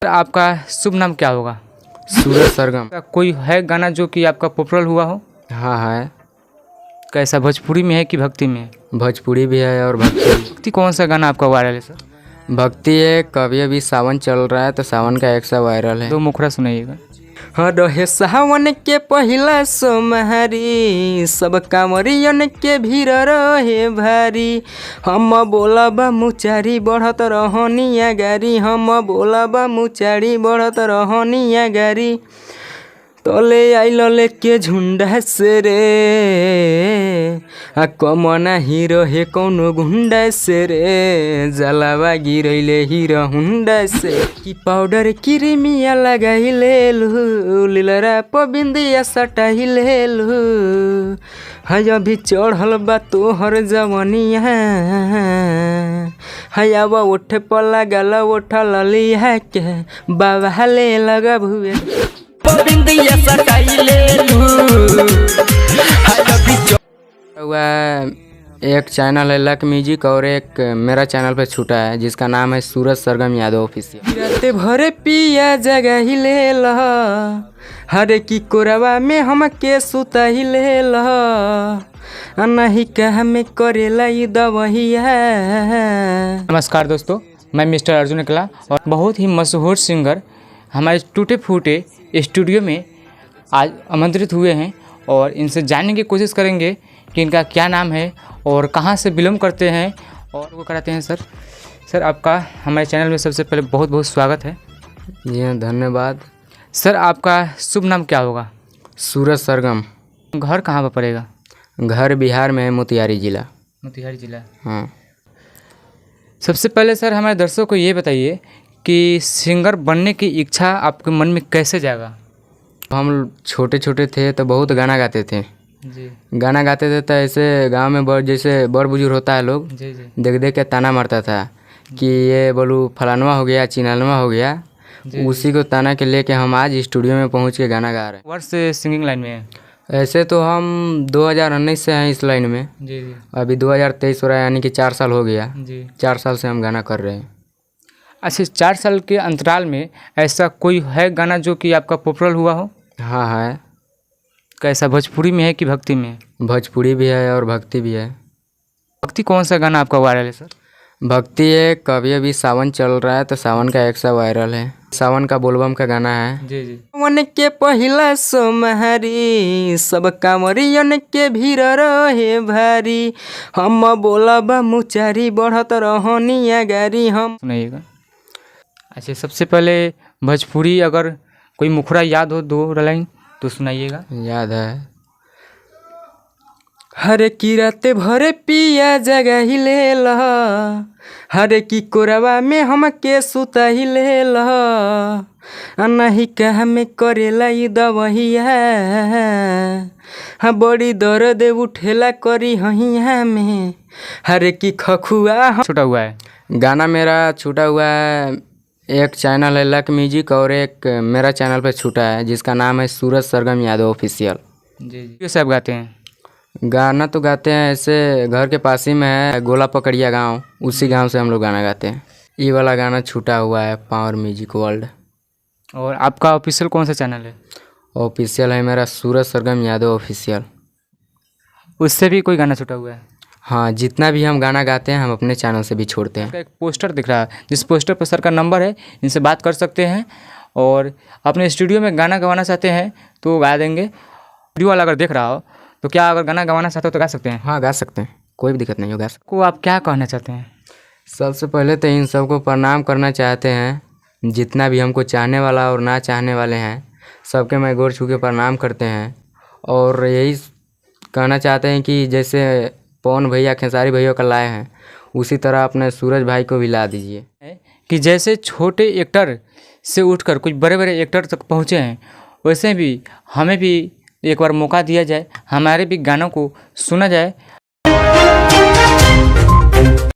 Sir, आपका शुभ नाम क्या होगा? सूरज सरगम। कोई है गाना जो कि आपका पॉपुलर हुआ हो? हाँ है। कैसा, भोजपुरी में है कि भक्ति में है? भोजपुरी भी है और भक्ति भी। भक्ति कौन सा गाना आपका वायरल है सर? भक्ति है। कभी अभी सावन चल रहा है तो सावन का एक सा वायरल है। दो मुखड़ा सुनाइएगा। हाँ रहे सावन के पहिला सोमहारी, सब कांवरियन के भीड़ रहे भारी। हम बोला मुचारी बढ़त रहनिया गारी, हम बोला मुचारी बढ़त रहनिया गारी। तले आइल लेके झुंडा से रे, आ कमना हीरो हे कौनो गुंडा से रे, जलावा गिरैले हीरो हुंडा से। की पाउडर क्रीमिया लगाइले लू, लीलरा पबिंदिया सटाइले लू। हाय अभी चढ़ल बा तोहर जवनिया, हाय अब ओठ पला गला ओठ ललिया के बाबा ले लगा भुए। हुआ एक चैनल है लक म्यूजिक और एक मेरा चैनल पे छूटा है जिसका नाम है सूरज सरगम यादव ऑफिशियल। राते भरे पिया जगह ही ले लह, हरे की कोरवा में हम के सुता ही ले लह, नहीं कह में करेला ये दवहिया। नमस्कार दोस्तों, मैं मिस्टर अर्जुन अकेला और बहुत ही मशहूर सिंगर हमारे टूटे फूटे स्टूडियो में आज आमंत्रित हुए हैं और इनसे जानने की कोशिश करेंगे कि इनका क्या नाम है और कहाँ से बिलोंग करते हैं और वो कराते हैं। सर आपका हमारे चैनल में सबसे पहले बहुत बहुत स्वागत है। जी हाँ, धन्यवाद। सर, आपका शुभ नाम क्या होगा? सूरज सरगम। घर कहाँ पर पड़ेगा? घर बिहार में है, मोतिहारी जिला। मोतिहारी जिला। हाँ। सबसे पहले सर हमारे दर्शकों को ये बताइए कि सिंगर बनने की इच्छा आपके मन में कैसे जागा? हम छोटे छोटे थे तो बहुत गाना गाते थे। जी गाना गाते थे तो ऐसे गांव में जैसे बड़ बुजुर्ग होता है लोग, जी जी देख देख के ताना मारता था कि ये बोलू फलानवा हो गया चिनालवा हो गया। उसी को ताना के लेके हम आज स्टूडियो में पहुंच के गाना गा रहे हैं। वर्ष से सिंगिंग लाइन में है? ऐसे तो हम 2019 से हैं इस लाइन में। जी जी। अभी 2023 हो रहा है, यानी कि 4 साल हो गया। जी। 4 साल से हम गाना कर रहे हैं। अच्छा, 4 साल के अंतराल में ऐसा कोई है गाना जो कि आपका पॉपुलर हुआ हो? हाँ है। कैसा, भोजपुरी में है कि भक्ति में है? भोजपुरी भी है और भक्ति भी है। भक्ति कौन सा गाना आपका वायरल है सर? भक्ति है। कभी अभी सावन चल रहा है तो सावन का एक सा वायरल है। सावन का बोलबम का गाना है। जी जी। सावन के पहिला सोमहारी, सब कांवरियन के भीड़ रहे भारी। हम बोला मुचारी बढ़त रहनिया गारी। हम सुनाइएगा। अच्छा, सबसे पहले भोजपुरी अगर कोई मुखड़ा याद हो 2 लाइन तो सुनाइएगा। याद है। हरे की राते भरे पिया जगह ही ले लह, हरे की कोरवा में हम के सुता ही ले लह, नहीं कह में करेला ये दवहिया। हाँ बड़ी दर्द उठेला करी हहिया में, हरे की खखुआ। छूटा हुआ है गाना मेरा छूटा हुआ है। एक चैनल है लक म्यूजिक और एक मेरा चैनल पे छूटा है जिसका नाम है सूरज सरगम यादव ऑफिशियल। जी जी। ये सब गाते हैं? गाना तो गाते हैं, ऐसे घर के पास ही में है गोला पकड़िया गांव, उसी गांव से हम लोग गाना गाते हैं। ये वाला गाना छूटा हुआ है पावर म्यूजिक वर्ल्ड। और आपका ऑफिशियल कौन सा चैनल है? ऑफिशियल है मेरा सूरज सरगम यादव ऑफिशियल। उससे भी कोई गाना छूटा हुआ है? हाँ, जितना भी हम गाना गाते हैं हम अपने चैनल से भी छोड़ते हैं। एक पोस्टर दिख रहा है, जिस पोस्टर पर सर का नंबर है, इनसे बात कर सकते हैं और अपने स्टूडियो में गाना गवाना चाहते हैं तो गा देंगे। वीडियो वाला अगर देख रहा हो तो क्या अगर गाना गवाना चाहते हो तो गा सकते हैं? हाँ गा सकते हैं, कोई भी दिक्कत नहीं हो, गा सकते। को आप क्या कहना चाहते हैं? सबसे पहले तो इन सबको प्रणाम करना चाहते हैं, जितना भी हमको चाहने वाला और ना चाहने वाले हैं सबके मैं गोर छू के प्रणाम करते हैं। और यही कहना चाहते हैं कि जैसे पवन भैया खेसारी भैया का लाए हैं उसी तरह अपने सूरज भाई को भी ला दीजिए। कि जैसे छोटे एक्टर से उठकर कुछ बड़े बड़े एक्टर तक पहुँचे हैं, वैसे भी हमें भी एक बार मौका दिया जाए, हमारे भी गानों को सुना जाए